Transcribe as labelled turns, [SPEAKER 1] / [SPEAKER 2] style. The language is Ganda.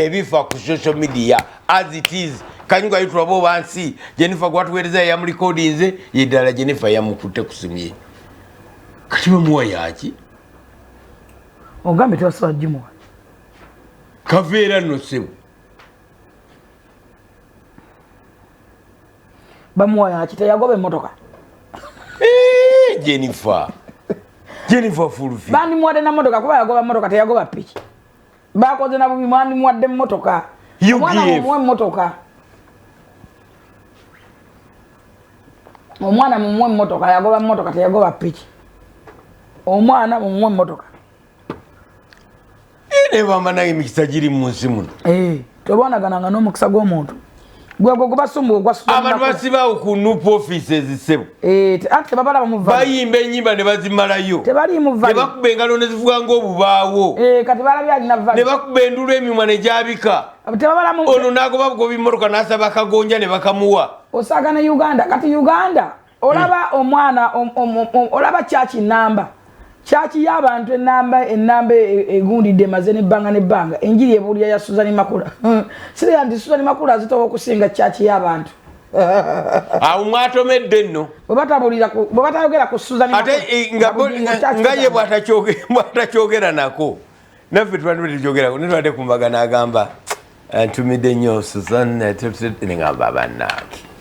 [SPEAKER 1] ebifa ku social media as it is kanyuga yitwa bo bansi Jennifer gwatuwereza ya recordings yedala Jennifer yamukutte kusimye kati bamuwa yaki
[SPEAKER 2] ogambe twasoba jimuwa
[SPEAKER 1] kaveera no sebo
[SPEAKER 2] bamuwa yaki teyagoba emotoka
[SPEAKER 1] Jennifer fulufi
[SPEAKER 2] bandimuwadde na motoka kuba yagoba motoka teyagoba piki bakoze na bubi bandimuwadde motoka omwana motoka omwana mumwe motoka yagoba motoka teyagoba piki omwana mumwe motoka
[SPEAKER 1] ene bamana emikisa giri mu nsi muno
[SPEAKER 2] tolwanagananga n'omukisa gw'omuntu gwego gubasumbu gwasumbu
[SPEAKER 1] abantu basibawo ku nupu offices sebo
[SPEAKER 2] ate tebabalaba muva
[SPEAKER 1] bayimba ennyimba ne bazimalayo
[SPEAKER 2] tebali muva
[SPEAKER 1] ne bakuba engalo ne zivuga ng'obubaawo
[SPEAKER 2] kati balabye alina vali
[SPEAKER 1] ne bakuba endulu emimwa ne gyabika
[SPEAKER 2] tebabala
[SPEAKER 1] ono n'agoba bugoba imotoka n'asaba akagonja ne bakamuwa
[SPEAKER 2] osaaga ne Uganda kati Uganda olaba omwana olaba chachi namba chachi y'abantu enamba egundidde maze nebbanga enjiri ebulya ya Suzani Makula sire yandi Suzani Makula azitowa okusinga chachi y'abantu
[SPEAKER 1] awo mwatomedde nno
[SPEAKER 2] bwebatayogera ku Suzani Makula
[SPEAKER 1] ate nga ye bw'atakyogera nako naffe tubadde netubadde ku mbaga n'agamba ntumidde nnyo Suzani neŋŋamba bannange